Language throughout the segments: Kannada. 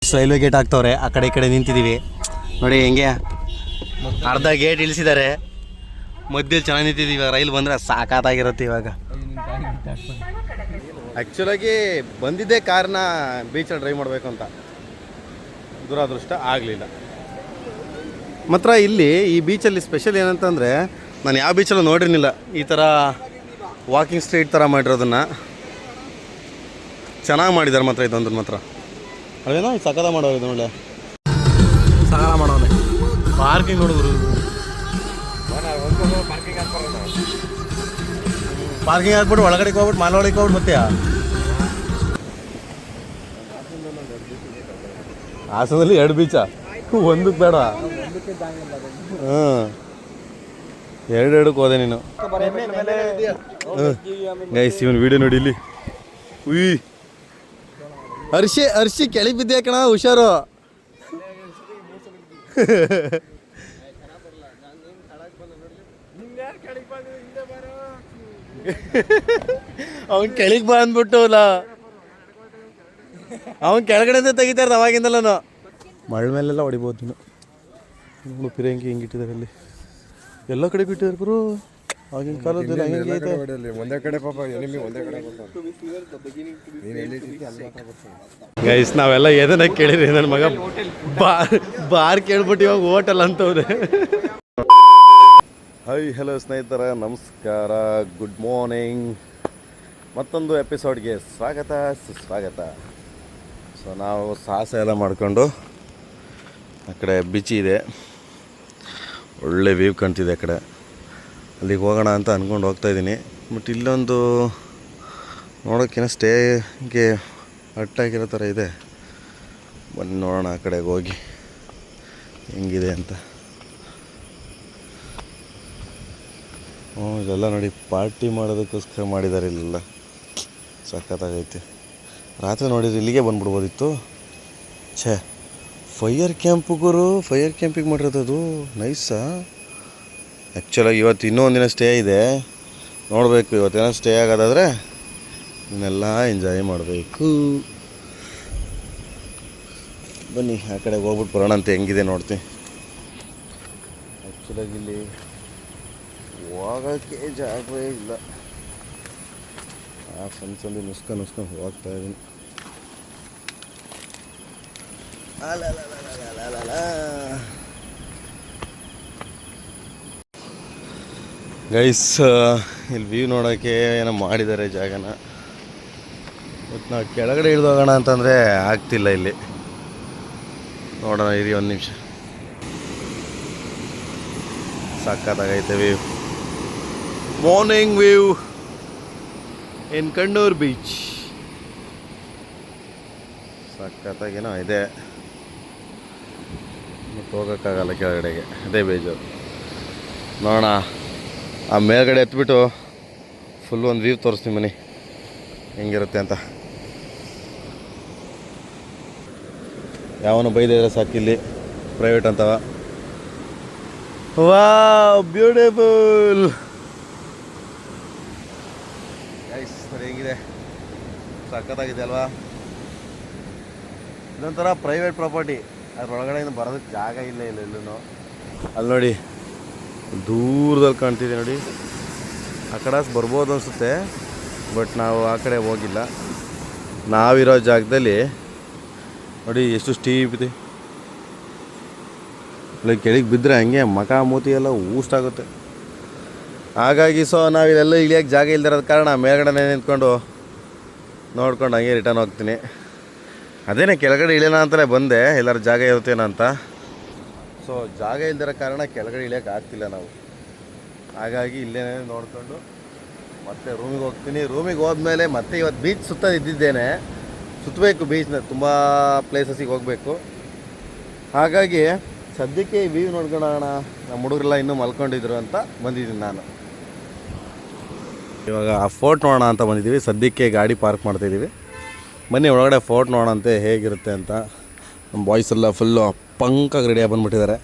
ರೈಲ್ವೆ ಗೇಟ್ ಹಾಕ್ತವ್ರೆ, ಆ ಕಡೆ ಈ ಕಡೆ ನಿಂತಿದ್ದೀವಿ ನೋಡಿ. ಹೆಂಗೆ ಅರ್ಧ ಗೇಟ್ ಇಳಿಸಿದ್ದಾರೆ, ಮಧ್ಯದಲ್ಲಿ ಚೆನ್ನಾಗಿ ನಿಂತಿದ್ದೀವಿ. ರೈಲ್ ಬಂದರೆ ಸಾಕಾಗಿರುತ್ತೆ. ಇವಾಗ ಆ್ಯಕ್ಚುಲಾಗಿ ಬಂದಿದ್ದೇ ಕಾರಣ ಬೀಚಲ್ಲಿ ಡ್ರೈವ್ ಮಾಡಬೇಕು ಅಂತ, ದುರಾದೃಷ್ಟ ಆಗಲಿಲ್ಲ. ಮಾತ್ರ ಇಲ್ಲಿ ಈ ಬೀಚಲ್ಲಿ ಸ್ಪೆಷಲ್ ಏನಂತಂದರೆ, ನಾನು ಯಾವ ಬೀಚಲ್ಲೂ ನೋಡಿರಲಿಲ್ಲ ಈ ಥರ ವಾಕಿಂಗ್ ಸ್ಟ್ರೀಟ್ ಥರ ಮಾಡಿರೋದನ್ನು. ಚೆನ್ನಾಗಿ ಮಾಡಿದ್ದಾರೆ ಮಾತ್ರ ಇದೊಂದು ಮಾತ್ರ. ಅದೇನೋ ಸಕಲ ಮಾಡೋರು ಇದು ಒಳ್ಳೆ ಸಕಲ ಮಾಡೋನೆ. ಪಾರ್ಕಿಂಗ್ ನೋಡಿದ್ರು, ಪಾರ್ಕಿಂಗ್ ಹಾಕ್ಬಿಟ್ಟು ಒಳಗಡೆ ಹೋಗ್ಬಿಟ್ಟು ಮಾಲ್ ಒಳಗೆ ಹೋಗ್ಬಿಟ್ಟು ಮತ್ತೆ ಹಾಸನದಲ್ಲಿ 2 ಬೀಚಾ? ಒಂದಕ್ಕೆ ಬೇಡ, ಹಾಂ 2 ಹೋದೆ ನೀನು. ಗೈಸ್ ಇವನು ವಿಡಿಯೋ ನೋಡಿ ಇಲ್ಲಿ. ಉಯ್ ಅರ್ಶಿ ಕೆಳಗೆ ಬಿದ್ದೆ ಕಣ, ಹುಷಾರು. ಅವನ್ ಕೆಳಗೆ ಬಾ ಅಂದ್ಬಿಟ್ಟವಲ್ಲ, ಅವನ್ ಕೆಳಗಡೆಯಿಂದ ತೆಗಿತಾರೆ ಅವಾಗಿಂದಲೂ. ಮಳೆ ಮೇಲೆಲ್ಲ ಹೊಡಿಬೋದು ನೀನು. ನೋಡು ಪಿರಂಗಿ ಹಿಂಗಿಟ್ಟಿದ್ದಾರೆ ಅಲ್ಲಿ, ಎಲ್ಲ ಕಡೆ ಬಿಟ್ಟಿದ್ದಾರೆ ಗುರು. ಆಗಿನ ಕಾಲದಲ್ಲಿ ಹಂಗೆ ಐತೆ. ಒಂದೇ ಕಡೆ ಪಾಪ ಎನಿಮಿ ಒಂದೇ ಕಡೆ. ಗೈಸ್ ನಾವೆಲ್ಲ ಏದನ್ನ ಕೇಳಿರಿ, ನನ್ನ ಮಗ ಬಾರ್ ಕೇಳ್ಬಿಟ್ಟು ಇವಾಗ ಹೋಟೆಲ್ ಅಂತವ್ರೆ. ಹೈ ಹಲೋ ಸ್ನೇಹಿತರ, ನಮಸ್ಕಾರ, ಗುಡ್ ಮಾರ್ನಿಂಗ್. ಮತ್ತೊಂದು ಎಪಿಸೋಡ್ಗೆ ಸ್ವಾಗತ ಸುಸ್ವಾಗತ. ಸೊ ನಾವು ಸಾಹಸ ಎಲ್ಲ ಮಾಡಿಕೊಂಡು ಆ ಕಡೆ ಬೀಚ್ ಇದೆ, ಒಳ್ಳೆ ವ್ಯೂ ಕಾಣ್ತಿದೆ ಆ ಕಡೆ. ಅಲ್ಲಿಗೆ ಹೋಗೋಣ ಅಂತ ಅಂದ್ಕೊಂಡು ಹೋಗ್ತಾಯಿದ್ದೀನಿ. ಬಟ್ ಇಲ್ಲೊಂದು ನೋಡೋಕ್ಕೇನೋ ಸ್ಟೇಗೆ ಅಟ್ಟಾಗಿರೋ ಥರ ಇದೆ. ಬನ್ನಿ ನೋಡೋಣ ಆ ಕಡೆಗೆ ಹೋಗಿ ಹೆಂಗಿದೆ ಅಂತ. ಇದೆಲ್ಲ ನೋಡಿ ಪಾರ್ಟಿ ಮಾಡೋದಕ್ಕೋಸ್ಕರ ಮಾಡಿದ್ದಾರೆ. ಇಲ್ಲೆಲ್ಲ ಸಖತ್ತಾಗೈತೆ. ರಾತ್ರಿ ನೋಡಿದ್ರೆ ಇಲ್ಲಿಗೆ ಬಂದ್ಬಿಡ್ಬೋದಿತ್ತು. ಛೇ, ಫೈರ್ ಕ್ಯಾಂಪು ಗುರು, ಫೈರ್ ಕ್ಯಾಂಪಿಗೆ ಮಾಡಿರೋದು ಅದು ನೈಸಾ. ಆ್ಯಕ್ಚುಲಾಗಿ ಇವತ್ತು ಇನ್ನೂ ಒಂದಿನ ಸ್ಟೇ ಇದೆ, ನೋಡಬೇಕು. ಇವತ್ತೇನೋ ಸ್ಟೇ ಆಗೋದಾದರೆ ಇದನ್ನೆಲ್ಲ ಎಂಜಾಯ್ ಮಾಡಬೇಕು. ಬನ್ನಿ ಆ ಕಡೆ ಹೋಗ್ಬಿಟ್ಟು ಬರೋಣ ಅಂತ. ಹೆಂಗಿದೆ ನೋಡ್ತೀನಿ. ಆ್ಯಕ್ಚುಲಾಗಿ ಇಲ್ಲಿ ಹೋಗೋಕ್ಕೆ ಜಾಗವೇ ಇಲ್ಲ. ಆ ಸಂದಿ ನುಸ್ಕೊಂಡು ಹೋಗ್ತಾ ಇದ್ದೀನಿ. ಗೈಸ್ ಇಲ್ಲಿ ವ್ಯೂ ನೋಡೋಕ್ಕೆ ಏನೋ ಮಾಡಿದ್ದಾರೆ ಜಾಗನ. ಮತ್ತು ನಾವು ಕೆಳಗಡೆ ಇಳಿದು ಹೋಗೋಣ ಅಂತಂದರೆ ಆಗ್ತಿಲ್ಲ. ಇಲ್ಲಿ ನೋಡೋಣ ಇರಿ ಒಂದು ನಿಮಿಷ. ಸಕ್ಕತ್ತಾಗೈತೆ view. Morning view in Kannur beach. ಸಕ್ಕತ್ತಾಗೇನೋ ಇದೆ, ಮತ್ತು ಹೋಗೋಕ್ಕಾಗಲ್ಲ ಕೆಳಗಡೆಗೆ, ಅದೇ ಬೇಜಾರು. ನೋಡೋಣ ಆ ಮೇಲ್ಗಡೆ ಎತ್ಬಿಟ್ಟು ಫುಲ್ ಒಂದು ವ್ಯೂ ತೋರಿಸ್ತೀನಿ ಬನ್ನಿ ಹೆಂಗಿರುತ್ತೆ ಅಂತ. ಯಾವನು ಬೈದಿದ್ರೆ ಸಾಕಿಲ್ಲಿ ಪ್ರೈವೇಟ್ ಅಂತವ. ವಾವ್ ಬ್ಯೂಟಿಫುಲ್ ಗೈಸ್, ಸರಿ ಹೆಂಗಿದೆ, ಸಖತ್ತಾಗಿದೆ ಅಲ್ವಾ. ಇದೊಂಥರ ಪ್ರೈವೇಟ್ ಪ್ರಾಪರ್ಟಿ, ಅದ್ರೊಳಗಡೆ ಬರೋದಕ್ಕೆ ಜಾಗ ಇಲ್ಲ ಎಲ್ಲೂ. ಅಲ್ಲಿ ನೋಡಿ ದೂರದಲ್ಲಿ ಕಾಣ್ತಿದೆ ನೋಡಿ, ಆ ಕಡೆ ಬರ್ಬೋದು ಅನಿಸುತ್ತೆ. ಬಟ್ ನಾವು ಆ ಕಡೆ ಹೋಗಿಲ್ಲ. ನಾವಿರೋ ಜಾಗದಲ್ಲಿ ನೋಡಿ ಎಷ್ಟು ಸ್ಟೀಪ್ ಇದೆ. ಕೆಳಗೆ ಬಿದ್ದರೆ ಹಂಗೆ ಮಕ ಮೂತಿ ಎಲ್ಲ ಊಷ್ಟಾಗುತ್ತೆ. ಹಾಗಾಗಿ ನಾವಿಲ್ಲೆಲ್ಲ ಇಳಿಯೋಕ್ಕೆ ಜಾಗ ಇಲ್ದಿರೋದ ಕಾರಣ ಮೇಲ್ಗಡೆ ನಿಂತ್ಕೊಂಡು ನೋಡ್ಕೊಂಡು ಹಂಗೆ ರಿಟರ್ನ್ ಹೋಗ್ತೀನಿ. ಅದೇನೇ ಕೆಳಗಡೆ ಇಳಿಯೋಣ ಅಂತಲೇ ಬಂದೆ, ಎಲ್ಲರ ಜಾಗ ಇರುತ್ತೇನೋ ಅಂತ. ಸೊ ಜಾಗ ಇಲ್ದಿರೋ ಕಾರಣ ಕೆಳಗಡೆ ಇಳಿಯೋಕ್ಕೆ ಆಗ್ತಿಲ್ಲ ನಾವು. ಹಾಗಾಗಿ ಇಲ್ಲೇ ನೋಡಿಕೊಂಡು ಮತ್ತೆ ರೂಮಿಗೆ ಹೋಗ್ತೀನಿ. ರೂಮಿಗೆ ಹೋದ್ಮೇಲೆ ಮತ್ತೆ ಇವತ್ತು ಬೀಚ್ ಇದ್ದಿದ್ದೇನೆ, ಸುತ್ತಬೇಕು ಬೀಚ್ನ, ತುಂಬ ಪ್ಲೇಸಸ್ಸಿಗೆ ಹೋಗಬೇಕು. ಹಾಗಾಗಿ ಸದ್ಯಕ್ಕೆ ಈ ವ್ಯೂ ನೋಡ್ಕೊಳ್ಳೋಣ. ನಮ್ಮ ಹುಡುಗರೆಲ್ಲ ಇನ್ನೂ ಮಲ್ಕೊಂಡಿದ್ರು ಅಂತ ಬಂದಿದ್ದೀನಿ ನಾನು. ಇವಾಗ ಆ ಫೋರ್ಟ್ ನೋಡೋಣ ಅಂತ ಬಂದಿದ್ದೀವಿ. ಸದ್ಯಕ್ಕೆ ಗಾಡಿ ಪಾರ್ಕ್ ಮಾಡ್ತಾಯಿದ್ದೀವಿ. ಬನ್ನಿ ಒಳಗಡೆ ಫೋರ್ಟ್ ನೋಡೋಣಂತೆ ಹೇಗಿರುತ್ತೆ ಅಂತ. ನಮ್ಮ ಬಾಯ್ಸ್ ಎಲ್ಲ ಫುಲ್ಲು ಪಂಕಾಗಿ ರೆಡಿಯಾಗಿ ಬಂದುಬಿಟ್ಟಿದ್ದಾರೆ.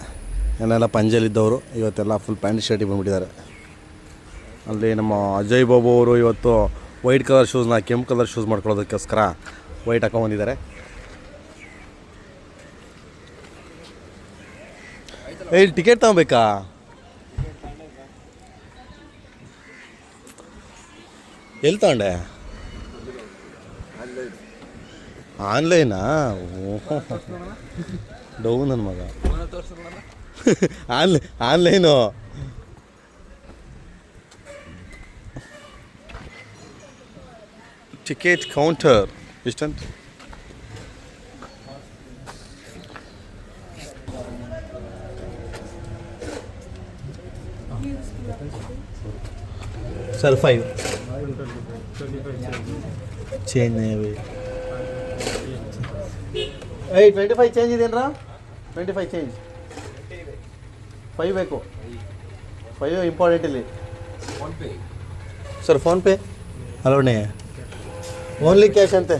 ಏನೆಲ್ಲ ಪಂಜಲಿದ್ದವರು ಇವತ್ತೆಲ್ಲ ಫುಲ್ ಪ್ಯಾಂಟ್ ಶರ್ಟಿಗೆ ಬಂದುಬಿಟ್ಟಿದ್ದಾರೆ. ಅಲ್ಲಿ ನಮ್ಮ ಅಜಯ್ ಬಾಬು ಅವರು ಇವತ್ತು ವೈಟ್ ಕಲರ್ ಶೂಸ್ನ ಕೆಂಪು ಕಲರ್ ಶೂಸ್ ಮಾಡ್ಕೊಳ್ಳೋದಕ್ಕೋಸ್ಕರ ವೈಟ್ ಹಾಕೊಂಡ್ಬಂದಿದ್ದಾರೆ. ಏಯ್ ಟಿಕೆಟ್ ತಗೋಬೇಕಾ? ಎಲ್ಲಿ ತಗೊಂಡೆ? ಆನ್ಲೈನಾ? ಡೌ ನನ್ನ ಮಗ. ಆನ್ಲೈನು ಟಿಕೆಟ್ ಕೌಂಟರ್ ಎಷ್ಟಂತ? ಸರ್ 5 ಚೇಂಜ್ ಏಯ್ 25 ಚೇಂಜ್ ಇದೆಯೇನ್ರಾ? 25 ಚೇಂಜ್ 5 ಬೇಕು. 5 ಇಂಪಾರ್ಟೆಂಟ್ ಇಲ್ಲಿ. ಸರ್ ಫೋನ್ಪೇ ಅಲೋಣೆ ಓನ್ಲಿ ಕ್ಯಾಶ್ ಅಂತೆ.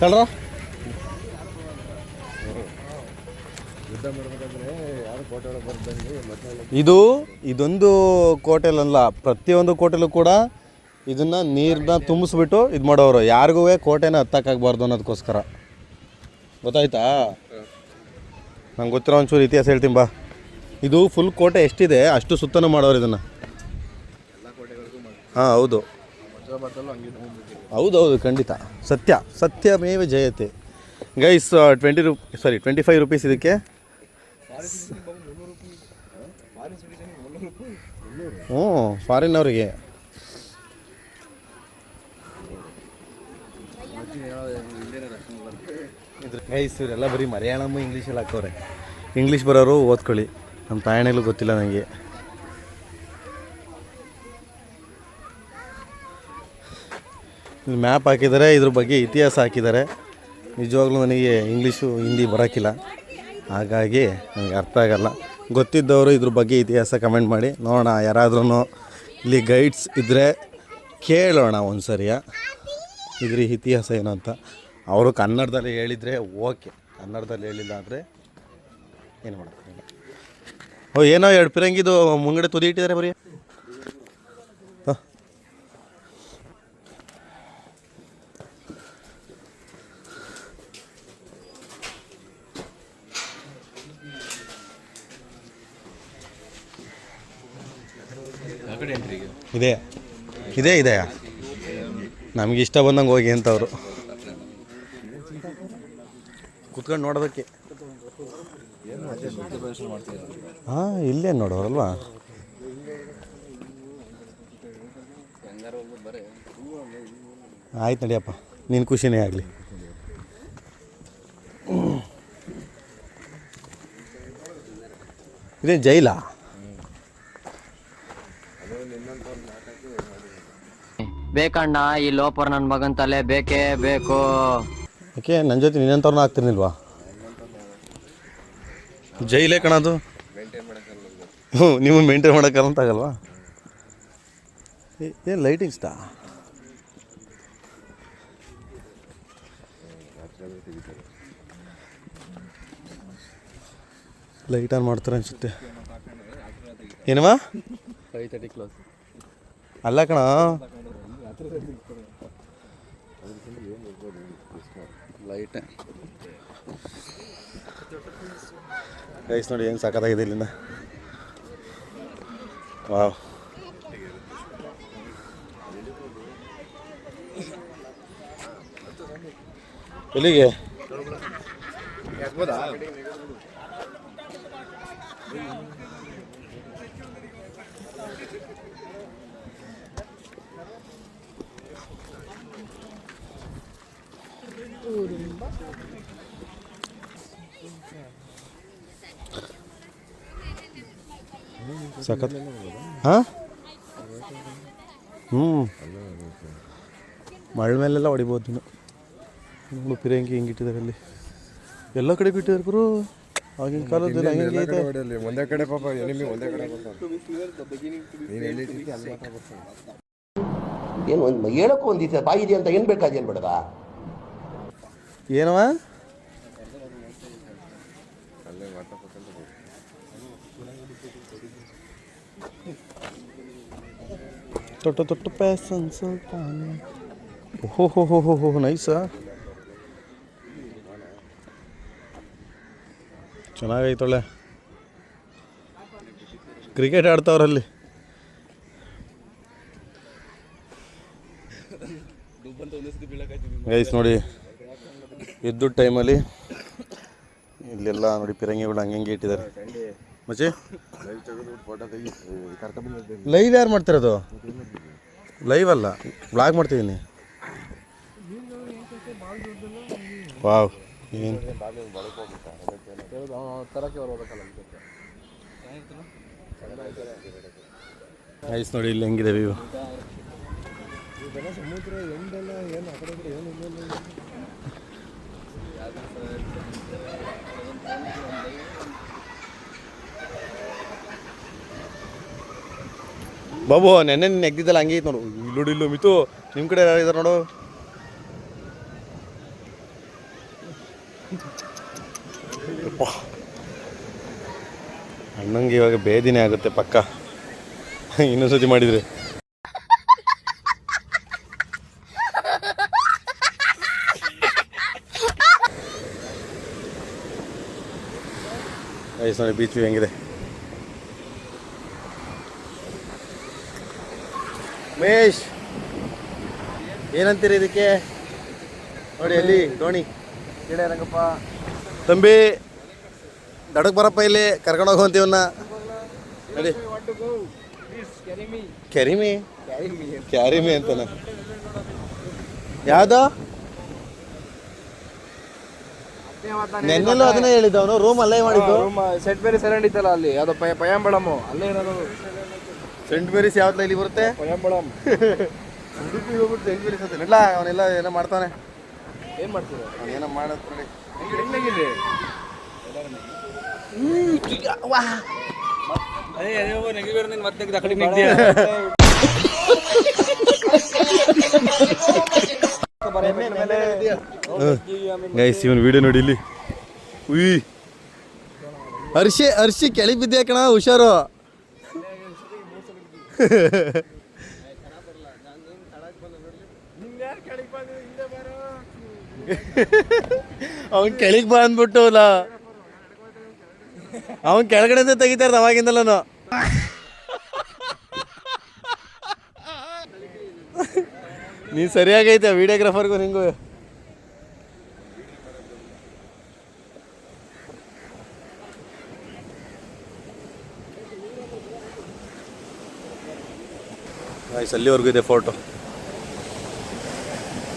ಕಳ್ರ ಇದೊಂದು ಕೋಟೆಲಲ್ಲ, ಪ್ರತಿಯೊಂದು ಕೋಟೆಲೂ ಕೂಡ ಇದನ್ನು ನೀರನ್ನ ತುಂಬಿಸ್ಬಿಟ್ಟು ಇದು ಮಾಡೋರು. ಯಾರಿಗೂ ಕೋಟೆನ ಹತ್ತಕ್ಕಾಗಬಾರ್ದು ಅನ್ನೋದಕ್ಕೋಸ್ಕರ. ಗೊತ್ತಾಯ್ತಾ? ನಂಗೆ ಗೊತ್ತಿರೋ ಒಂಚೂರು ಇತಿಹಾಸ ಹೇಳ್ತೀನಿ ಬಾ. ಇದು ಫುಲ್ ಕೋಟೆ ಎಷ್ಟಿದೆ ಅಷ್ಟು ಸುತ್ತನೂ ಮಾಡೋರು ಇದನ್ನು. ಹಾಂ ಹೌದು ಹೌದೌದು ಖಂಡಿತ. ಸತ್ಯಮೇವ ಜಯತೆ. ಗೈಸ್ 25 ರೂಪೀಸ್ ಇದಕ್ಕೆ. ಹ್ಞೂ ಫಾರಿನ್ ಅವರಿಗೆ. ಗೈಸ್ ಇವರೆಲ್ಲ ಬರೀ ಮಲಯಾಳಮ್ ಇಂಗ್ಲೀಷಲ್ಲಿ ಹಾಕೋರೆ. ಇಂಗ್ಲೀಷ್ ಬರೋರು ಓದ್ಕೊಳ್ಳಿ, ನಮ್ಮ ತಾಯಣೆಲ್ಲೂ ಗೊತ್ತಿಲ್ಲ ನನಗೆ. ಇಲ್ಲಿ ಮ್ಯಾಪ್ ಹಾಕಿದ್ದಾರೆ, ಇದ್ರ ಬಗ್ಗೆ ಇತಿಹಾಸ ಹಾಕಿದ್ದಾರೆ. ನಿಜವಾಗ್ಲೂ ನನಗೆ ಇಂಗ್ಲೀಷು ಹಿಂದಿ ಬರೋಕ್ಕಿಲ್ಲ, ಹಾಗಾಗಿ ನನಗೆ ಅರ್ಥ ಆಗಲ್ಲ. ಗೊತ್ತಿದ್ದವರು ಇದ್ರ ಬಗ್ಗೆ ಇತಿಹಾಸ ಕಮೆಂಟ್ ಮಾಡಿ ನೋಡೋಣ. ಯಾರಾದ್ರೂ ಇಲ್ಲಿ ಗೈಡ್ಸ್ ಇದ್ದರೆ ಕೇಳೋಣ ಒಂದು ಸರಿಯ ಇದ್ರ ಇತಿಹಾಸ ಏನು ಅಂತ. ಅವರು ಕನ್ನಡದಲ್ಲಿ ಹೇಳಿದರೆ ಓಕೆ, ಕನ್ನಡದಲ್ಲಿ ಹೇಳಿಲ್ಲ ಅಂದರೆ ಏನು ಮಾಡೋಕ್ಕಾಗಲ್ಲ. ಏನೋ 2 ಪಿರಂಗಿದು ಮುಂಗಡೆ ತುದಿ ಇಟ್ಟಿದ್ದಾರೆ ಬರೀ. ಇದೆ ನಮಗೆ ಇಷ್ಟ ಬಂದಂಗೆ ಹೋಗಿ ಅಂತವರು ಕುತ್ಕೊಂಡು ನೋಡೋದಕ್ಕೆ. ಹಾಂ ಇಲ್ಲೇ ನೋಡೋರಲ್ವಾ. ಆಯ್ತು ನಡಿಯಪ್ಪ, ನಿನ್ನ ಖುಷಿನೇ ಆಗಲಿ. ಇದೇ ಜೈಲಾ? ಬೇಕಣ್ಣ, ಈ ಲೋಪರ್ ನನ್ನ ಮಗನ ತಲೆ ಬೇಕೇ ಬೇಕು. ಓಕೆ, ನನ್ನ ಜೊತೆ ನಿನ್ನಂಥವ್ರನ್ನ ಆಗ್ತಿರ್ನಿಲ್ವಾ? ಜೈಲೇ ಕಣದು. ನೀವು ಮೇಂಟೈನ್ ಮಾಡೋಕ್ಕಂತ ಆಗಲ್ವಾ? ಏನು ಲೈಟಿಂಗ್ಸ್ಟಾ? ಲೈಟ್ ಆನ್ ಮಾಡ್ತಾರೆ ಅನ್ಸುತ್ತೆ. ಏನವಾ? 5:30 ಕ್ಲೋಸ್ ಅಲ್ಲ ಕಣ, ಲೈಟ್ ಗೈಸ್ ನೋಡಿ ಏನು ಸಖತ್ತಾಗಿದೆ ಇಲ್ಲಿಂದ. ವಾವ್, ಎಲ್ಲಿಗೆ? ಸಖತ್. ಹಾಂ ಮಳೆ ಮೇಲೆಲ್ಲ ಹೊಡಿಬೋದು. ನೋಡು ಪಿರಂಗಿ ಹಿಂಗಿಟ್ಟಿದ್ದಾರೆ ಅಲ್ಲಿ, ಎಲ್ಲ ಕಡೆ ಬಿಟ್ಟಿದ್ದಾರೆ ಗುರು. ಆಗಿನ ಕಾಲದಲ್ಲಿ ಹಂಗೆ ಐತೆ. ಒಂದೇ ಕಡೆ ಪಾಪ ಒಂದೇ ಕಡೆ ಏನು ಒಂದು ಹೇಳೋಕ್ಕೂ ಒಂದು ದಿವಸ ಬಾಯಿದೆ ಅಂತ ಏನು ಬೇಕಾದೇನು ಬೇಡದ? ಏನವ? ತೊಟ್ಟು ತೊಟ್ಟು ಪ್ಯಾಸನ್ ಸುಲ್ತಾನ್. ಓಹೋ ಹೋ ಹೋ ಹೋ ಹೋ ನೈಸಾ, ಚೆನ್ನಾಗೈತೊಳ್ಳೆ. ಕ್ರಿಕೆಟ್ ಆಡ್ತಾವ್ರಲ್ಲಿ. ಗೈಸ್ ನೋಡಿ, ಎದ್ದು ಟೈಮಲ್ಲಿ ಇಲ್ಲೆಲ್ಲ ನೋಡಿ ಪಿರಂಗಿಗಳು ಹಂಗೆ ಇಟ್ಟಿದ್ದಾರೆ. ಮಚ್ಚಿ ಲೈವ್ ಯಾರು ಮಾಡ್ತಿರೋದು? ಲೈವ್ ಅಲ್ಲ, ಬ್ಲಾಗ್ ಮಾಡ್ತಿದ್ದೀನಿ. ವಾವ್, ಏನು ಐಸ್ ನೋಡಿ ಇಲ್ಲಿ ಹೆಂಗಿದೆ ವ್ಯೂ. ಬಾಬು ನೆನ್ನೆ ನಿನ್ನ ಎಗ್ದಿದ್ದಲ್ಲ ಹಂಗೆ ಐತೆ ನೋಡು. ಇಲ್ಲೋಡು ಇಲ್ಲೋ ಮಿತು, ನಿಮ್ಮ ಕಡೆ ಯಾರು ಇದ್ದಾರೆ ನೋಡು. ಅಣ್ಣಂಗೆ ಇವಾಗ ಬೇದಿನೇ ಆಗುತ್ತೆ ಪಕ್ಕ, ಇನ್ನೊಂದು ಸತಿ ಮಾಡಿದರೆ. ಐಸ್ ನೋಡಿ ಬೀಚ್ ವ್ಯೂ ಹೆಂಗಿದೆ. ಮಹೇಶ್ ಏನಂತೀರಿ ಇದಕ್ಕೆ? ನೋಡಿ ಅಲ್ಲಿ ದೋಣಿ ರಂಗಪ್ಪ ತಂಬಿ ದಡಕ್ಕೆ ಬರಪ್ಪ, ಇಲ್ಲಿ ಕರ್ಕೊಂಡು ಹೋಗುವಂತೀವನ್ನ ನೋಡಿ. ಕ್ಯಾರಿಮಿ ಕ್ಯಾರಿಮಿ ಅಂತಾನೆ. ಯಾವ್ದು ನೆನ್ನೆಲ್ಲೂ ಅದನ್ನೇ ಹೇಳಿದ್ದ ಅವನು. ರೂಮ್ ಅಲ್ಲೇ ಮಾಡಿದ್ದು. ಸೆಂಟ್ ಮೇರಿಸ್ ಐಲ್ಯಾಂಡ್ ಇತ್ತಲ್ಲ ಅಲ್ಲಿ, ಯಾವ್ದೋ ಪಯಾಂಬಳಮ್ ಅಲ್ಲೇ ಇರೋದು. ಸೆಂಟ್ ಮೇರಿಸ್ ಯಾವ್ದು ಇಲ್ಲಿ ಬರುತ್ತೆ? ಪಯಾಂಬಳಮ್. ಉಡುಪಿ ಹೋಗ್ಬಿಟ್ಟು ಸೆಂಟ್ ಮೇರಿಸ್ ಅಂತ ಇಲ್ಲ, ಅವನೆಲ್ಲ ಏನೋ ಮಾಡ್ತಾನೆ. ಏನು ಮಾಡ್ತೀವಿ? ಏನೋ ಮಾಡೋದು ನೋಡಿ. ಹೆಂಗಿದೆ? ಗೈಸ್ ಇವನ್ ವಿಡಿಯೋ ನೋಡಿ ಇಲ್ಲಿ. ಉಯ್ ಅರ್ಶಿ ಕೆಳಗೆ ಬಿದ್ದೆ ಕಣ, ಹುಷಾರು. ಅವನ್ ಕೆಳಗೆ ಬಾ ಅಂದ್ಬಿಟ್ಟು ಅವನ್ ಕೆಳಗಡೆ ತೆಗಿತಾರ ಅವಾಗಿಂದಲೂ. ನೀನ್ ಸರಿಯಾಗೈತೆ ವಿಡಿಯೋಗ್ರಾಫರ್ಗೂ ನಿಂಗೂ. ಆಯ್ತು, ಅಲ್ಲಿವರೆಗೂ ಇದೆ ಫೋಟೋ.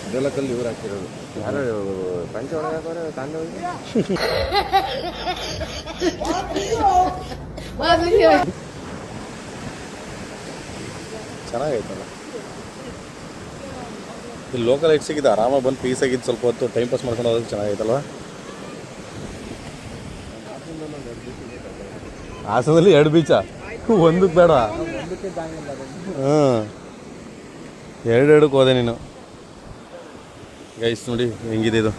ಇದೆಲ್ಲ ಕಲ್ಲು ಇವ್ರು ಹಾಕಿರೋದು. ಯಾರು ಪಂಚ ಒಳಗಾಕೋರೆ ತಂದೆ ಹೋಗಿ ಚೆನ್ನಾಗೈತಲ್ಲ. ಇಲ್ಲಿ ಲೋಕಲ್ ಲೈಟ್ ಸಿಗಿದೆ, ಆರಾಮಾಗಿ ಬಂದು ಪೀಸ್ ಆಗಿದ್ದು ಸ್ವಲ್ಪ ಹೊತ್ತು ಟೈಮ್ ಪಾಸ್ ಮಾಡ್ಕೊಂಡು ಹೋಗೋದು ಚೆನ್ನಾಗೈತಲ್ವ. ಹಾಸನದಲ್ಲಿ 2 ಬೀಚಾ? ಒಂದಕ್ಕೆ ಬೇಡ, ಹಾಂ 2 ಹೋದೆ ನೀನು. ಗೈಸ್ ನೋಡಿ ಹೆಂಗಿದೆ ಇದು.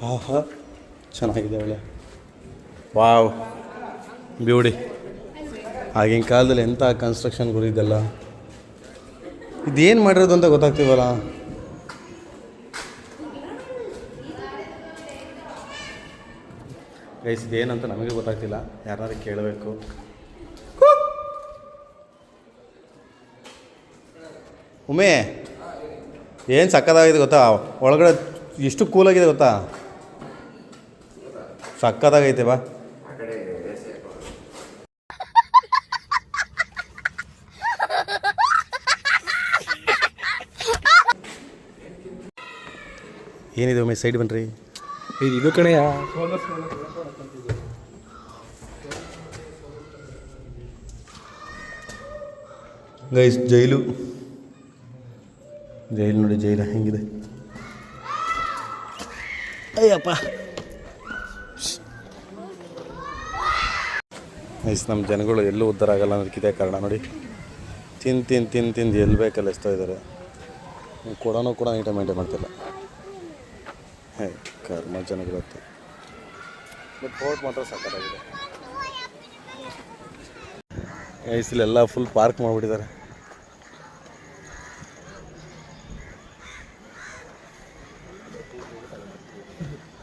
ಆಹಾ ಚೆನ್ನಾಗಿದೆ ಒಳ್ಳೆ. Wow beauty. ಆಗಿನ ಕಾಲದಲ್ಲಿ ಎಂಥ ಕನ್ಸ್ಟ್ರಕ್ಷನ್ಗಳು ಇದೆಲ್ಲ. ಇದೇನು ಮಾಡಿರೋದು ಅಂತ ಗೊತ್ತಾಗ್ತೀವಲ್ಲ. ಗೈಸ್ ಇದೇನಂತ ನಮಗೆ ಗೊತ್ತಾಗ್ತಿಲ್ಲ, ಯಾರು ಕೇಳಬೇಕು. ಉಮೆ ಏನು ಸಕ್ಕತ್ತಾಗಿದೆ ಗೊತ್ತಾ? ಒಳಗಡೆ ಎಷ್ಟು ಕೂಲಾಗಿದೆ ಗೊತ್ತಾ? ಸಕ್ಕತ್ತಾಗೈತೆ ಬಾ. ಏನಿದೆ ಒಮ್ಮೆ ಸೈಡ್ ಬನ್ನಿರಿ. ಇದು ಕಣೆಯ ಗೈಸ್ ಜೈಲು ನೋಡಿ, ಜೈಲು ಹೆಂಗಿದೆ. ಅಯ್ಯಪ್ಪ ಗೈಸ್ ನಮ್ಮ ಜನಗಳು ಎಲ್ಲೂ ಉದ್ಧಾರ ಆಗಲ್ಲ ಅನ್ನೋದಕ್ಕಿದೆ ಕಾರಣ ನೋಡಿ. ತಿಂದು ಎಲ್ಲಿ ಬೇಕಲ್ಲ ಎಷ್ಟೋ ಇದ್ದಾರೆ. ಕೊಡೋನು ಕೂಡ ನೀಟಾಗಿ ಮೇಂಟೈನ್ ಮಾಡ್ತಿಲ್ಲ. ಕರ್ಮ ಜನಗಳು. ಬಟ್ ಫೋರ್ಟ್ ಮಾತ್ರ ಸಕ್ಕತ್ತಾಗಿದೆ. ಇಲ್ಲೆಲ್ಲ ಫುಲ್ ಪಾರ್ಕ್ ಮಾಡಿಬಿಟ್ಟಿದ್ದಾರೆ.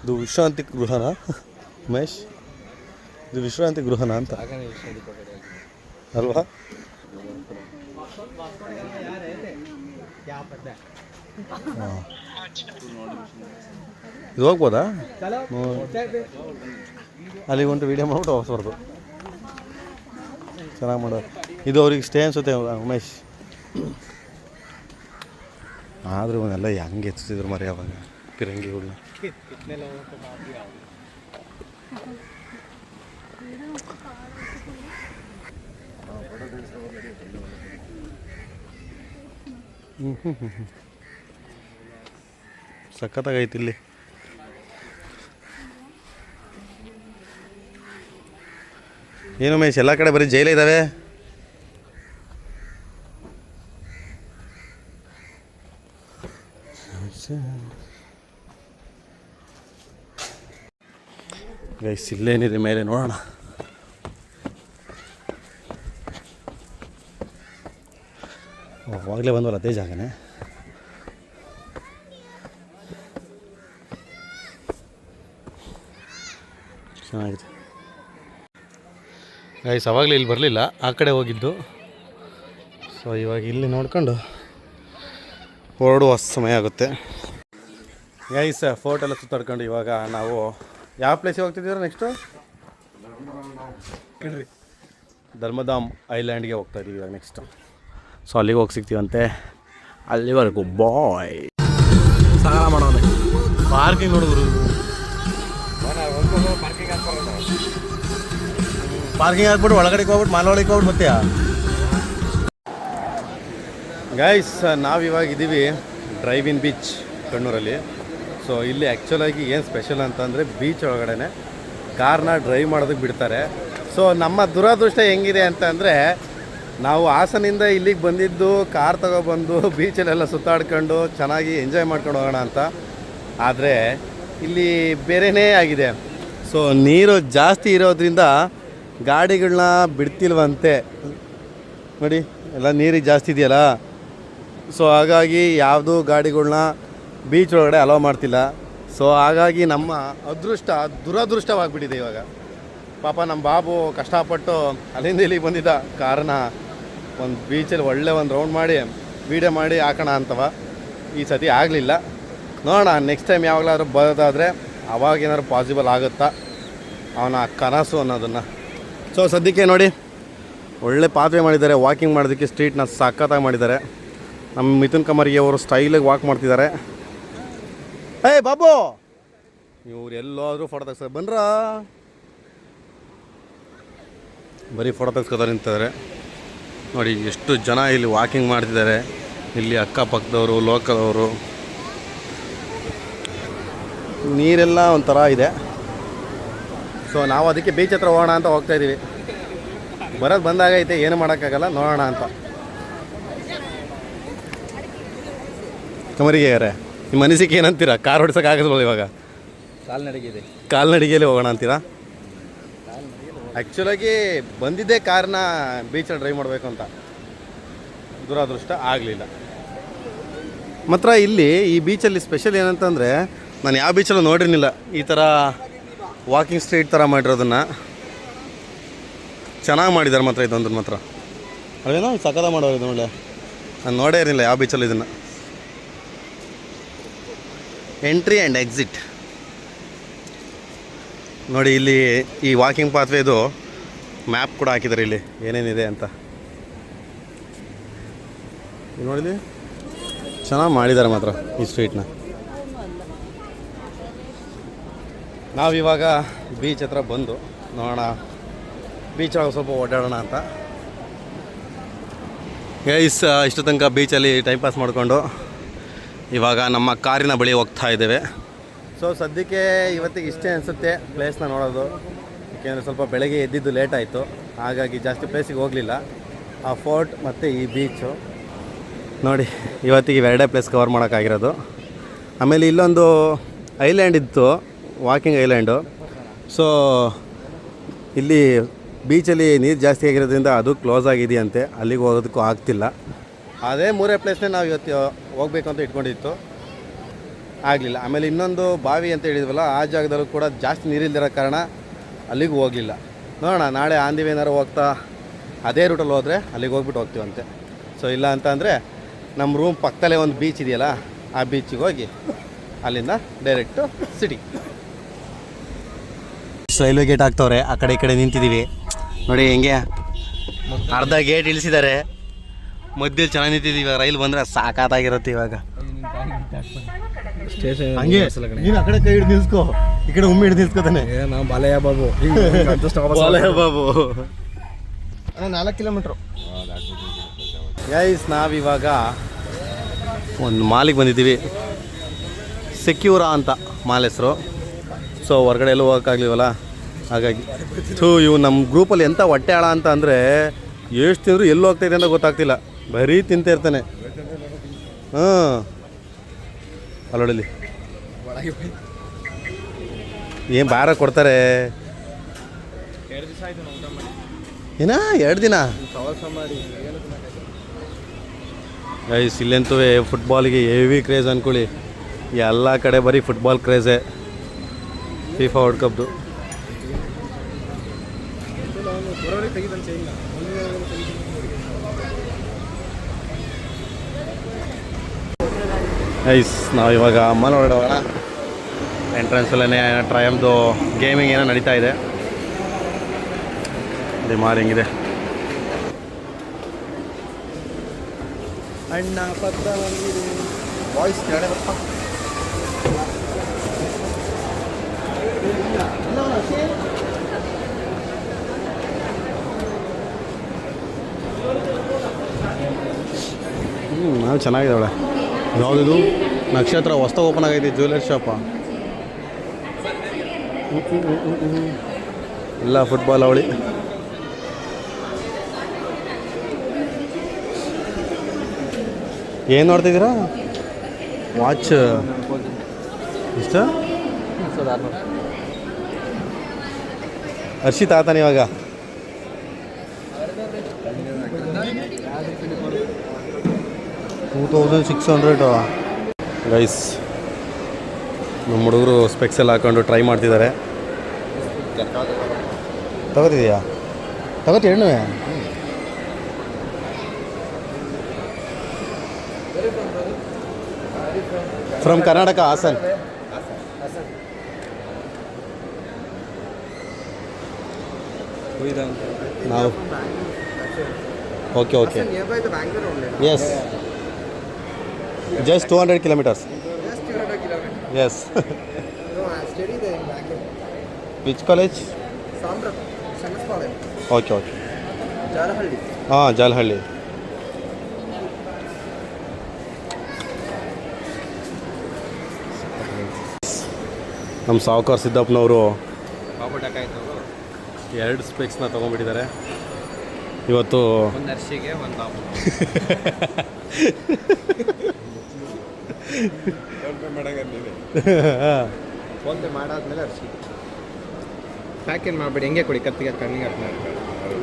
ಇದು ವಿಶ್ರಾಂತಿ ಗೃಹನಾ ಉಮೇಶ್? ಇದು ವಿಶ್ರಾಂತಿ ಗೃಹನಾ ಅಂತ ಅಲ್ವಾ? ಇದು ಹೋಗ್ಬೋದಾ? ಅಲ್ಲಿಗೆ ಒಂದು ವೀಡಿಯೋ ಮಾಡ್ಬಿಟ್ಟು ವಾಪಸ್ ಬರ್ದು ಚೆನ್ನಾಗಿ ಮಾಡೋದು. ಇದು ಅವ್ರಿಗೆ ಸ್ಟೇ ಅನ್ಸುತ್ತೆ ಉಮೇಶ್. ಆದರೂ ಅವನ್ನೆಲ್ಲ ಹೆಂಗೆ ಎತ್ತಿದ್ರು ಮರಿ ಅವಾಗ ಪಿರಂಗಿಗಳನ್ನ. ಸಖತ್ತಾಗೈತಿ ಇಲ್ಲಿ. ಏನು ಮೇಶ್ ಎಲ್ಲ ಕಡೆ ಬರೀ ಜೈಲೇ ಇದ್ದಾವೆ. ಗೈಸ್ ಇಲ್ಲೇನಿದೆ ಮೇಲೆ ನೋಡೋಣ. ಅವಾಗಲೇ ಬಂದವಲ್ಲ ಅದೇ ಜಾಗನೇ. ಚೆನ್ನಾಗಿದೆ ಗೈಸ್. ಅವಾಗಲೇ ಇಲ್ಲಿ ಬರಲಿಲ್ಲ, ಆ ಕಡೆ ಹೋಗಿದ್ದು. ಸೊ ಇವಾಗ ಇಲ್ಲಿ ನೋಡ್ಕೊಂಡು ಹೊರಡುವ ಸಮಯ ಆಗುತ್ತೆ ಗೈಸ್. ಫೋರ್ಟ್ ಎಲ್ಲ ಸುತ್ತಾಡ್ಕೊಂಡು ಇವಾಗ ನಾವು ಯಾವ ಪ್ಲೇಸಿಗೆ ಹೋಗ್ತಿದ್ದೀರ ನೆಕ್ಸ್ಟು? ಧರ್ಮಧಾಮ್ ಐಲ್ಯಾಂಡ್ಗೆ ಹೋಗ್ತಾ ಇದ್ದೀವಿ ಇವಾಗ ನೆಕ್ಸ್ಟು. ಸೊ ಅಲ್ಲಿಗೆ ಹೋಗಿ ಸಿಗ್ತೀವಂತೆ. ಅಲ್ಲಿವರೆಗೂ ಬಾಯ್. ಸಾಲ ಮಾಡೋಣ. ಪಾರ್ಕಿಂಗ್ ನೋಡಿದ್ರು, ಪಾರ್ಕಿಂಗ್ ಹಾಕ್ಬಿಟ್ಟು ಒಳಗಡೆಗೆ ಹೋಗ್ಬಿಟ್ಟು ಮಾಲೊಳಗೆ ಹೋಗ್ಬಿಟ್ಟು ಮತ್ತೆ ಗೈಸ್ ನಾವಿವಾಗ ಇದ್ದೀವಿ ಡ್ರೈವ್ ಇನ್ ಬೀಚ್ ಕಣ್ಣೂರಲ್ಲಿ. ಸೊ ಇಲ್ಲಿ ಆ್ಯಕ್ಚುಲಾಗಿ ಏನು ಸ್ಪೆಷಲ್ ಅಂತಂದರೆ ಬೀಚ್ ಒಳಗಡೆ ಕಾರ್ನ ಡ್ರೈವ್ ಮಾಡೋದಕ್ಕೆ ಬಿಡ್ತಾರೆ. ಸೊ ನಮ್ಮ ದುರದೃಷ್ಟ ಹೆಂಗಿದೆ ಅಂತಂದರೆ ನಾವು ಹಾಸನಿಂದ ಇಲ್ಲಿಗೆ ಬಂದಿದ್ದು ಕಾರ್ ತಗೊಬಂದು ಬೀಚಲ್ಲೆಲ್ಲ ಸುತ್ತಾಡ್ಕೊಂಡು ಚೆನ್ನಾಗಿ ಎಂಜಾಯ್ ಮಾಡ್ಕೊಂಡು ಹೋಗೋಣ ಅಂತ. ಆದರೆ ಇಲ್ಲಿ ಬೇರೆಯೇ ಆಗಿದೆ. ಸೊ ನೀರು ಜಾಸ್ತಿ ಇರೋದ್ರಿಂದ ಗಾಡಿಗಳನ್ನ ಬಿಡ್ತಿಲ್ವಂತೆ ನೋಡಿ, ಎಲ್ಲ ನೀರಿಗೆ ಜಾಸ್ತಿ ಇದೆಯಲ್ಲ. ಸೊ ಹಾಗಾಗಿ ಯಾವುದೂ ಗಾಡಿಗಳ್ನ ಬೀಚ್ ಒಳಗಡೆ ಅಲೋ ಮಾಡ್ತಿಲ್ಲ. ಸೊ ಹಾಗಾಗಿ ನಮ್ಮ ದುರದೃಷ್ಟವಾಗಿಬಿಟ್ಟಿದೆ ಇವಾಗ. ಪಾಪ ನಮ್ಮ ಬಾಬು ಕಷ್ಟಪಟ್ಟು ಅಲ್ಲಿಂದ ಇಲ್ಲಿಗೆ ಬಂದಿದ್ದ ಕಾರನ್ನ ಒಂದು ಬೀಚಲ್ಲಿ ಒಳ್ಳೆ ಒಂದು ರೌಂಡ್ ಮಾಡಿ ವೀಡಿಯೋ ಮಾಡಿ ಹಾಕೋಣ ಅಂತವ. ಈ ಸತಿ ಆಗಲಿಲ್ಲ. ನೋಡೋಣ ನೆಕ್ಸ್ಟ್ ಟೈಮ್ ಯಾವಾಗಲಾದ್ರೂ ಬರೋದಾದರೆ ಅವಾಗೇನಾದ್ರು ಪಾಸಿಬಲ್ ಆಗುತ್ತಾ ಅವನ ಕನಸು ಅನ್ನೋದನ್ನು. ಸೊ ಸದ್ಯಕ್ಕೆ ನೋಡಿ ಒಳ್ಳೆ ಪಾತ್ವೆ ಮಾಡಿದ್ದಾರೆ. ವಾಕಿಂಗ್ ಮಾಡೋದಕ್ಕೆ ಸ್ಟ್ರೀಟ್ನ ಸಖತ್ತಾಗಿ ಮಾಡಿದ್ದಾರೆ. ನಮ್ಮ ಮಿಥುನ್ ಕಮರ್ಗೆ ಅವರು ಸ್ಟೈಲಾಗಿ ವಾಕ್ ಮಾಡ್ತಿದ್ದಾರೆ. ಏಯ್ ಬಾಬು, ಇವ್ರು ಎಲ್ಲಾದರೂ ಫೋಟೋ ತೆಗ್ಸ್ತಾರೆ ಬನ್ರ. ಬರೀ ಫೋಟೋ ತೆಗ್ಸ್ಕೊತಾರೆ ನಿಂತಿದ್ದಾರೆ ನೋಡಿ. ಎಷ್ಟು ಜನ ಇಲ್ಲಿ ವಾಕಿಂಗ್ ಮಾಡ್ತಿದ್ದಾರೆ. ಇಲ್ಲಿ ಅಕ್ಕಪಕ್ಕದವರು, ಲೋಕಲ್ ಅವರು. ನೀರೆಲ್ಲ ಒಂಥರ ಇದೆ. ಸೊ ನಾವು ಅದಕ್ಕೆ ಬೀಚ್ ಹತ್ರ ಹೋಗೋಣ ಅಂತ ಹೋಗ್ತಾಯಿದ್ದೀವಿ. ಬರೋದು ಬಂದಾಗೈತೆ, ಏನು ಮಾಡೋಕ್ಕಾಗಲ್ಲ, ನೋಡೋಣ ಅಂತ. ಕಮರಿಗೆ ಯಾರೇ ನಿಮ್ಮ ಅನಿಸಿಕೆ ಏನಂತೀರಾ? ಕಾರ್ ಹೊಡ್ಸೋಕ್ಕಾಗಲ್ವಲ್ಲ ಇವಾಗ? ಕಾಲ್ನಡಿಗೆಯಲ್ಲಿ ಹೋಗೋಣ ಅಂತೀರಾ? ಆ್ಯಕ್ಚುಲಾಗಿ ಬಂದಿದ್ದೇ ಕಾರ್ನ ಬೀಚಲ್ಲಿ ಡ್ರೈವ್ ಮಾಡಬೇಕು ಅಂತ, ದುರಾದೃಷ್ಟ ಆಗಲಿಲ್ಲ. ಮಾತ್ರ ಇಲ್ಲಿ ಈ ಬೀಚಲ್ಲಿ ಸ್ಪೆಷಲ್ ಏನಂತಂದರೆ ನಾನು ಯಾವ ಬೀಚಲ್ಲೂ ನೋಡಿರಲಿಲ್ಲ ಈ ಥರ ವಾಕಿಂಗ್ ಸ್ಟ್ರೀಟ್ ಥರ ಮಾಡಿರೋದನ್ನು. ಚೆನ್ನಾಗಿ ಮಾಡಿದ್ದಾರೆ ಮಾತ್ರ ಇದೊಂದು ಮಾತ್ರ. ಅದೇನೋ ಸಕದ ಮಾಡೋದು ನೋಡಿ, ನಾನು ನೋಡೇ ಇರಲಿಲ್ಲ ಯಾವ ಬೀಚಲ್ಲಿ ಇದನ್ನು. ಎಂಟ್ರಿ ಆ್ಯಂಡ್ ಎಕ್ಸಿಟ್ ನೋಡಿ. ಇಲ್ಲಿ ಈ ವಾಕಿಂಗ್ ಪಾತ್ವೇದು ಮ್ಯಾಪ್ ಕೂಡ ಹಾಕಿದ್ದಾರೆ ಇಲ್ಲಿ ಏನೇನಿದೆ ಅಂತ ನೋಡಿದ್ವಿ. ಚೆನ್ನಾಗಿ ಮಾಡಿದ್ದಾರೆ ಮಾತ್ರ ಈ ಸ್ಟ್ರೀಟ್ನ. ನಾವಿವಾಗ ಬೀಚ್ ಹತ್ರ ಬಂದು ನೋಡೋಣ, ಬೀಚ್ ಒಳಗೆ ಸ್ವಲ್ಪ ಓಡಾಡೋಣ ಅಂತ. ಗೈಸ್ ಇಷ್ಟು ತನಕ ಬೀಚಲ್ಲಿ ಟೈಮ್ ಪಾಸ್ ಮಾಡಿಕೊಂಡು ಇವಾಗ ನಮ್ಮ ಕಾರಿನ ಬಳಿ ಹೋಗ್ತಾ ಇದ್ದೇವೆ. ಸೊ ಸದ್ಯಕ್ಕೆ ಇವತ್ತಿಗೆ ಇಷ್ಟೇ ಅನಿಸುತ್ತೆ ಪ್ಲೇಸ್ನ ನೋಡೋದು. ಏಕೆಂದರೆ ಸ್ವಲ್ಪ ಬೆಳಗ್ಗೆ ಎದ್ದಿದ್ದು ಲೇಟ್ ಆಯಿತು, ಹಾಗಾಗಿ ಜಾಸ್ತಿ ಪ್ಲೇಸಿಗೆ ಹೋಗಲಿಲ್ಲ. ಆ ಫೋರ್ಟ್ ಮತ್ತು ಈ ಬೀಚು ನೋಡಿ ಇವತ್ತಿಗೆ ಇವೆರಡೇ ಪ್ಲೇಸ್ ಕವರ್ ಮಾಡೋಕ್ಕಾಗಿರೋದು. ಆಮೇಲೆ ಇಲ್ಲೊಂದು ಐಲ್ಯಾಂಡ್ ಇತ್ತು, ವಾಕಿಂಗ್ ಐಲ್ಯಾಂಡು. ಸೊ ಇಲ್ಲಿ ಬೀಚಲ್ಲಿ ನೀರು ಜಾಸ್ತಿ ಆಗಿರೋದ್ರಿಂದ ಅದು ಕ್ಲೋಸ್ ಆಗಿದೆಯಂತೆ, ಅಲ್ಲಿಗೆ ಹೋಗೋದಕ್ಕೂ ಆಗ್ತಿಲ್ಲ. ಅದೇ 3 ಪ್ಲೇಸ್ನೇ ನಾವು ಇವತ್ತು ಹೋಗ್ಬೇಕು ಅಂತ ಇಟ್ಕೊಂಡಿತ್ತು, ಆಗಲಿಲ್ಲ. ಆಮೇಲೆ ಇನ್ನೊಂದು ಬಾವಿ ಅಂತ ಹೇಳಿದ್ವಲ್ಲ, ಆ ಜಾಗದಲ್ಲೂ ಕೂಡ ಜಾಸ್ತಿ ನೀರಿಲ್ದಿರೋ ಕಾರಣ ಅಲ್ಲಿಗೂ ಹೋಗಲಿಲ್ಲ. ನೋಡೋಣ, ನಾಳೆ ಆಂದಿವೆ ಏನಾರು ಹೋಗ್ತಾ ಅದೇ ರೂಟಲ್ಲಿ ಹೋದರೆ ಅಲ್ಲಿಗೆ ಹೋಗ್ಬಿಟ್ಟು ಹೋಗ್ತೀವಂತೆ. ಸೊ ಇಲ್ಲ ಅಂತ ಅಂದರೆ ನಮ್ಮ ರೂಮ್ ಪಕ್ಕದಲ್ಲೇ ಒಂದು ಬೀಚ್ ಇದೆಯಲ್ಲ, ಆ ಬೀಚಿಗೆ ಹೋಗಿ ಅಲ್ಲಿಂದ ಡೈರೆಕ್ಟು ಸಿಟಿ. ರೈಲ್ವೆ ಗೇಟ್ ಹಾಕ್ತವ್ರೆ, ಆ ಕಡೆ ಈ ಕಡೆ ನಿಂತಿದ್ದೀವಿ ನೋಡಿ. ಹೆಂಗೆ ಅರ್ಧ ಗೇಟ್ ಇಳಿಸಿದ್ದಾರೆ, ಮಧ್ಯದಲ್ಲಿ ಚೆನ್ನಾಗಿ ನಿಂತಿದ್ದೀವಿ. ರೈಲ್ ಬಂದರೆ ಸಾಕಾಗಿರುತ್ತೆ ಇವಾಗ. ಹಂಗೆ ನೀನು ಆ ಕಡೆ ಕೈ ಹಿಡಿದು ನಿಲ್ಸ್ಕೋ, ಈ ಕಡೆ ಒಮ್ಮೆ ಹಿಡಿದು ನಿಲ್ಸ್ಕೊತಾನೆ. ನಾವು ಬಾಲಯ್ಯ ಬಾಬು ಬಾಲಯ್ಯ ಬಾಬು 4 ಕಿಲೋಮೀಟ್ರು. ಗೈಸ್ ನಾವಿವಾಗ ಒಂದು ಮಾಲಿಗೆ ಬಂದಿದ್ದೀವಿ, ಸೆಕ್ಯೂರಾ ಅಂತ ಮಾಲ್ ಹೆಸರು. ಸೊ ಹೊರಗಡೆ ಎಲ್ಲೂ ಹೋಗೋಕ್ಕಾಗ್ಲಿವಲ್ಲ, ಹಾಗಾಗಿ ಇವು ನಮ್ಮ ಗ್ರೂಪಲ್ಲಿ ಎಂಥ ಹೊಟ್ಟೆ ಆಳ ಅಂತ ಅಂದರೆ, ಎಷ್ಟು ತಿಂದರೂ ಎಲ್ಲೂ ಹೋಗ್ತಾಯಿದೆ ಅಂತ ಗೊತ್ತಾಗ್ತಿಲ್ಲ, ಬರೀ ತಿಂತ ಇರ್ತಾನೆ. ಅಲ್ಲೊಡಲಿ ಏನು ಬಾರ ಕೊಡ್ತಾರೆ ಏನ 2 ದಿನ. ಗೈಸ್ ಇಲ್ಲಂತೂ ಫುಟ್ಬಾಲಿಗೆ ಹೆವಿ ಕ್ರೇಜ್ ಅಂದ್ಕೊಳ್ಳಿ, ಎಲ್ಲ ಕಡೆ ಬರೀ ಫುಟ್ಬಾಲ್ ಕ್ರೇಜೇ. ಫಿಫಾ ವರ್ಲ್ಡ್ ಕಪ್ದು ಗೈಸ್ ನಾವಿವಾಗ ಮಾಲ್ ಒಳಗಡೆ ಹೋಗೋಣ. ಎಂಟ್ರೆನ್ಸಲ್ಲೇ ಟ್ರಯಮ್ದು ಗೇಮಿಂಗ್ ಏನೋ ನಡೀತಾ ಇದೆ. ಅದೇ ಮಾಲ್ ಹೆಂಗಿದೆ. ಅಣ್ಣ ಪತ್ರ ವಾಯ್ಸ್ ಕೆಳಗಡೆ ಬಪ್ಪ. ನಾವು ಚೆನ್ನಾಗಿದೆ ಅವಳೆ. ಯಾವುದಿದು ನಕ್ಷತ್ರ ಹೊಸ್ದಾಗಿ ಓಪನ್ ಆಗೈತಿ ಜ್ಯುವೆಲರಿ ಶಾಪ. ಎಲ್ಲ ಫುಟ್ಬಾಲ್ ಅವಳಿ. ಏನು ನೋಡ್ತಿದ್ದೀರಾ? ವಾಚ್ ಇಷ್ಟ ಹರ್ಷಿತ್ ಆತಾನೆ ಇವಾಗ. $2600 ಗೈಸ್. ನಮ್ಮ ಹುಡುಗರು ಸ್ಪೆಕ್ಸ್ ಎಲ್ಲ ಹಾಕೊಂಡು ಟ್ರೈ ಮಾಡ್ತಿದ್ದಾರೆ. ತಗೋತಿದೆಯಾ? ತಗೋತಿ ಹೆಣ್ಣು. ಫ್ರಮ್ ಕರ್ನಾಟಕ, ಹಾಸನ್. ನಾವು okay okay yes, just 200 kilometers. Yes. No, I studied there in Bangalore. Which college? College. Okay, okay. Jalahalli. Jalahalli. ನಮ್ಮ ಸಾವುಕಾರ ಸಿದ್ದಪ್ಪನವರು 2 ಸ್ಪೆಕ್ಸ್ನ ತೊಗೊಂಡ್ಬಿಟ್ಟಿದ್ದಾರೆ ಇವತ್ತು. ಒಂದು ಅರ್ಶಿಗೆ ಒಂದು ಪಾಪು. ಫೋನ್ ಪೇ ಮಾಡಾದ್ಮೇಲೆ ಅರ್ಶಿ ಪ್ಯಾಕ್ ಏನು ಮಾಡಬೇಡಿ, ಹೆಂಗೆ ಕೊಡಿ, ಕತ್ತಿಗೆ ಕಣ್ಣಿಗೆ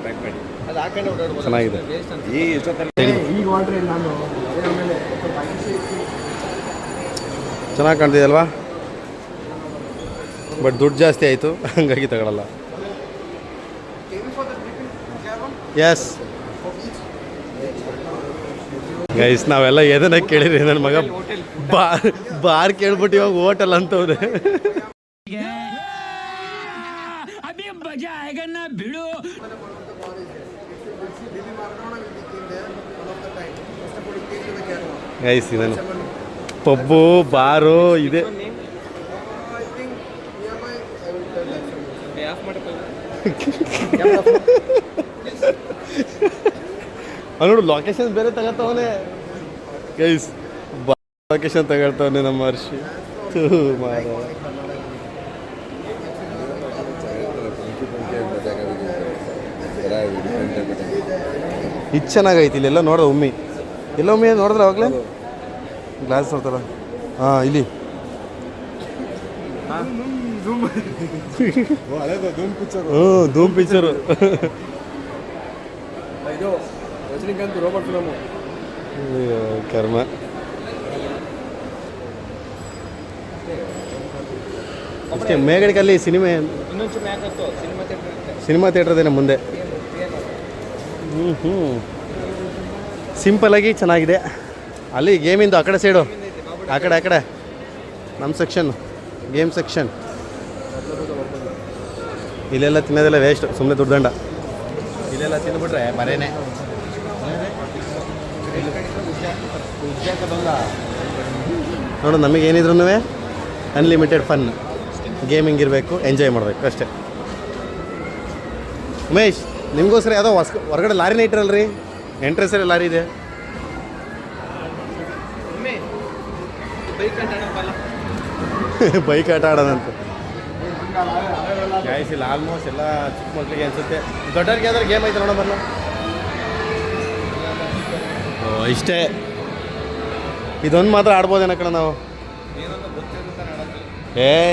ಪ್ಯಾಕ್ ಮಾಡಿ. ಅದು ಹಾಕೊಂಡು ಓಡಾಡ್ಬೋದು. ಚೆನ್ನಾಗಿದೆ. ಈಗ ವಾಟ್ರಿ ನಾನು ಆಮೇಲೆ ಚೆನ್ನಾಗಿ ಕಾಣ್ತಿದೆ ಅಲ್ವಾ? ಬಟ್ ದುಡ್ಡು ಜಾಸ್ತಿ ಆಯಿತು, ಹಂಗಾಗಿ ತಗೊಳ್ಳಲ್ಲ. ಎಸ್ ಗೈಸ್, ನಾವೆಲ್ಲ ಎದನ್ನ ಕೇಳಿರಿ, ನನ್ನ ಮಗ ಬಾರ್ ಕೇಳ್ಬಿಟ್ಟು ಇವಾಗ ಹೋಟೆಲ್ ಅಂತವ್ರೆ. ಗೈಸ್ ಇದನ್ನು ಪಬ್ಬು ಬಾರು ಇದೆ. ನೋಡು ಲೊಕೇಶನ್ ಬೇರೆ ತಗೋತವನೆ ಗೈಸ್, ಲೊಕೇಶನ್ ತಗೊಳ್ತವನೆ ನಮ್ಮ ಹರ್ಷಿ. ಇದು ಚೆನ್ನಾಗೈತಿ. ಇಲ್ಲೆಲ್ಲ ನೋಡ್ದ ಒಮ್ಮಿ, ಎಲ್ಲ ಒಮ್ಮೆ ನೋಡಿದ್ರೆ ಅವಾಗಲೇ ಗ್ಲಾಸ್ ನೋಡ್ತಾರ. ಇಲ್ಲಿ ಧೂಮ್ ಪಿಕ್ಚರು. ಇದು ರಜನಿಕಾಂತ್ ರೋಬೋಟ್ ಫಿಲಮು. ಕರ್ಮ. ಅಷ್ಟೇ ಮೇಗಡಿಕಲ್ಲಿ ಸಿನಿಮಾ ಇನ್ನೊಂಚು ಮ್ಯಾಕ್ ಹತ್ತು ಸಿನಿಮಾ ಥಿಯೇಟರ್ ಇರುತ್ತೆ. ಸಿನಿಮಾ ಥಿಯೇಟ್ರದೇನೆ ಮುಂದೆ. ಸಿಂಪಲಾಗಿ ಚೆನ್ನಾಗಿದೆ. ಅಲ್ಲಿ ಗೇಮಿಂದು ಆ ಕಡೆ ಸೈಡು, ಆ ಕಡೆ ನಮ್ಮ ಸೆಕ್ಷನ್, ಗೇಮ್ ಸೆಕ್ಷನ್. ಇಲ್ಲೆಲ್ಲ ತಿನ್ನೋದೆಲ್ಲ ವೇಸ್ಟ್, ಸುಮ್ಮನೆ ದುಡ್ದಂಡ. ಇಲ್ಲೆಲ್ಲ ತಿಂದುಬಿಟ್ರೆ ಮರೇನೆ. ನೋಡು, ನಮಗೇನಿದ್ರು ಅನ್ಲಿಮಿಟೆಡ್ ಫನ್, ಗೇಮಿಂಗ್ ಇರಬೇಕು, ಎಂಜಾಯ್ ಮಾಡಬೇಕು ಅಷ್ಟೇ. ಉಮೇಶ್, ನಿಮಗೋಸ್ಕರ ಯಾವುದೋ ಹೊರಗಡೆ ಲಾರಿನೇ ಇಟ್ಟಿರಲ್ರಿ, ಎಂಟ್ರೆನ್ಸಲ್ಲಿ ಲಾರಿ ಇದೆ. ಬೈಕ್ ಆಟ ಆಡೋದಂತ ಇಲ್ಲ. ಆಲ್ಮೋಸ್ಟ್ ಎಲ್ಲ ಚಿಕ್ಕ ಮಕ್ಕಳಿಗೆ ಅನಿಸುತ್ತೆ. ದೊಡ್ಡವ್ರಿಗೆ ಯಾವ್ದಾರು ಗೇಮ್ ಐತೆ ನೋಡೋ ಬರಲ್ಲ. ಇಷ್ಟೇ, ಇದೊಂದು ಮಾತ್ರ ಆಡ್ಬೋದೇನ ಕಣ ನಾವು.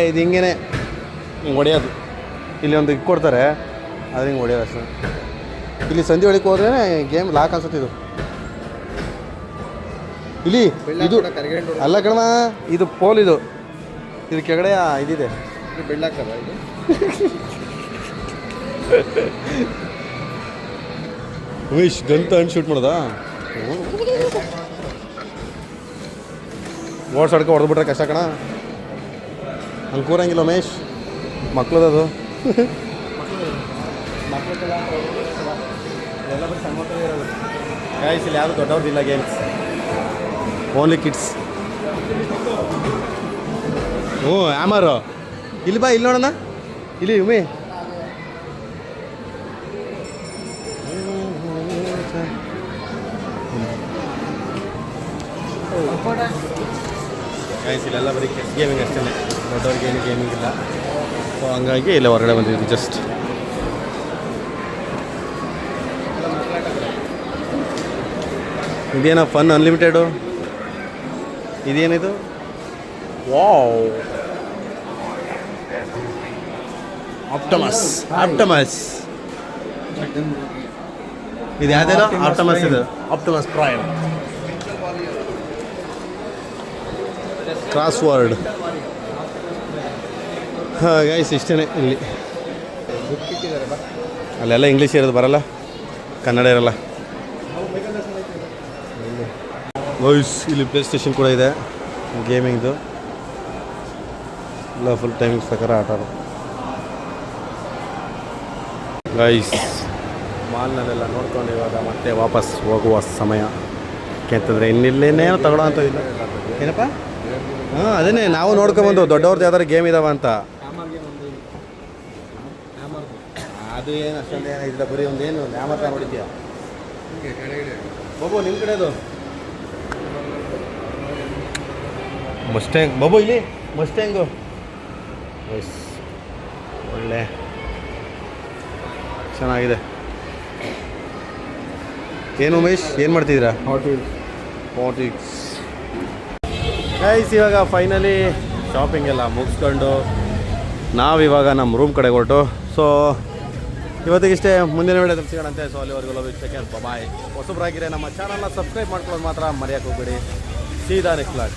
ಇದು ಹಿಂಗೇನೆ ಹಿಂಗೆ ಹೊಡೆಯೋದು. ಇಲ್ಲಿ ಒಂದು ಕೊಡ್ತಾರೆ, ಅದು ಹಿಂಗೆ ಹೊಡೆಯೋದು ಅಷ್ಟೇ. ಇಲ್ಲಿ ಸಂಜೆ ಹೊಡಿಕೆ ಹೋದ್ರೆ ಗೇಮ್ ಲಾಕ್ ಅನ್ಸುತ್ತೆ. ಇಲ್ಲಿ ಇದು ಅಲ್ಲ ಕಣ, ಇದು ಪೋಲ್. ಇದು ಕೆಳಗಡೆ ಇದಿದೆ, ಬೆಳ್ಳಾಗ್ತದ ಇದು. ಉಮೇಶ್ ಗಂತ ಹಣ್ಣು ಶೂಟ್ ಮಾಡೋದಾ? ಓಡ್ಸ್ ಹೊಡ್ಕೊ ಹೊಡೆದ್ಬಿಟ್ರೆ ಕಷ್ಟ ಕಣ. ಹಂಗೆ ಕೂರಂಗಿಲ್ಲ ಉಮೇಶ್, ಮಕ್ಳದದು. ಗಾಯ್ಸ್, ಇಲ್ಲಿ ಯಾವುದು ದೊಡ್ಡವ್ರದ್ದಿಲ್ಲ ಗೇಮ್ಸ್, ಓನ್ಲಿ ಕಿಡ್ಸ್. ಆಮಾರು ಇಲ್ಲಿ ಬಾ, ಇಲ್ಲಿ ನೋಡೋಣ. ಇಲ್ಲಿ ಉಮೆ, ಗಾಯ್ಸ್ ಇಲ್ಲೆಲ್ಲ ಬರೀ ಕಿಡ್ಸ್ ಗೇಮಿಂಗ್ ಅಷ್ಟೇ, ದೊಡ್ಡವ್ರಿಗೆ ಏನು ಗೇಮಿಂಗ್ ಇಲ್ಲ. ಸೊ ಹಂಗಾಗಿ ಇಲ್ಲ ಹೊರಗಡೆ ಬಂದಿದ್ದೀವಿ ಜಸ್ಟ್. ಇದೇನೋ ಫನ್ ಅನ್ಲಿಮಿಟೆಡು. ಇದೇನಿದು? ವಾವ್, ಆಪ್ಟಮಸ್. ಇದು ಯಾವುದೇನೋ ಆಪ್ಟಮಸ್, ಇದು ಆಪ್ಟಮಸ್ ಪ್ರೈಮ್ ಕ್ರಾಸ್ವರ್ಡ್. ಹಾಂ ಗೈಸ್, ಇಷ್ಟೇ ಇಲ್ಲಿ. ಅಲ್ಲೆಲ್ಲ ಇಂಗ್ಲೀಷ್ ಇರೋದು, ಬರಲ್ಲ, ಕನ್ನಡ ಇರಲ್ಲ. ಗೈಸ್, ಇಲ್ಲಿ ಪ್ಲೇ ಸ್ಟೇಷನ್ ಕೂಡ ಇದೆ ಗೇಮಿಂಗ್ದು. ಎಲ್ಲ ಫುಲ್ ಟೈಮಿಂಗ್ಸ್ ಪ್ರಕಾರ ಆಟ ಆಡೋದು. ಗೈಸ್, ಮಾಲ್ನಲ್ಲೆಲ್ಲ ನೋಡ್ಕೊಂಡು ಇವಾಗ ಮತ್ತೆ ವಾಪಸ್ ಹೋಗುವ ಸಮಯ. ಯಾಕೆಂತಂದರೆ ಇನ್ನಿಲ್ಲೇನೇನೋ ತಗೊಳ್ಳೋ ಅಂತ ಇಲ್ಲ. ಏನಪ್ಪ? ಹಾಂ, ಅದನ್ನೇ ನಾವು ನೋಡ್ಕೊಂಬಂದು ದೊಡ್ಡವ್ರದ್ದು ಯಾವ್ದಾರು ಗೇಮ್ ಇದಾವ ಅಂತ. ಅದು ಏನು ಅಷ್ಟೊಂದು ಏನಿಲ್ಲ, ಬರೀ ಒಂದೇನು ನ್ಯಾಮತ ನೋಡಿದ್ಯಾ ಬಾಬು? ನಿಮ್ಮ ಕಡೆದು ಮಸ್ಟ್ಯಾಂಗ್ ಬಾಬು, ಇಲ್ಲಿ ಮಸ್ಟ್ಯಾಂಗು. ಎಸ್, ಒಳ್ಳೆ ಚೆನ್ನಾಗಿದೆ. ಏನು ಉಮೇಶ್, ಏನು ಮಾಡ್ತಿದ್ದೀರಾ? Hot wheels. ಗೈಸ್, ಇವಾಗ ಫೈನಲಿ ಶಾಪಿಂಗ್ ಎಲ್ಲ ಮುಗಿಸ್ಕೊಂಡು ನಾವಿವಾಗ ನಮ್ಮ ರೂಮ್ ಕಡೆಗೆ ಹೊರಟು. ಸೊ ಇವತ್ತಿಗಿಷ್ಟೇ, ಮುಂದಿನ ವಿಡಿಯೋ ಸಿಗೋಣಂತೆ. ಸೊ ಅಲ್ಲಿವರೆಗೂ ಲವ್ ಯು, ಟೇಕ್ ಕೇರ್, ಬಾಯ್. ಹೊಸಬ್ರಾಗಿರೆ ನಮ್ಮ ಚಾನಲ್ನ ಸಬ್ಸ್ಕ್ರೈಬ್ ಮಾಡ್ಕೊಳ್ಳೋದು ಮಾತ್ರ ಮರೆಯೋಕೆ ಹೋಗ್ಬೇಡಿ. ಸೀದಾ ನೆಕ್ಸ್ಟ್ ಬ್ಲಾಗ್.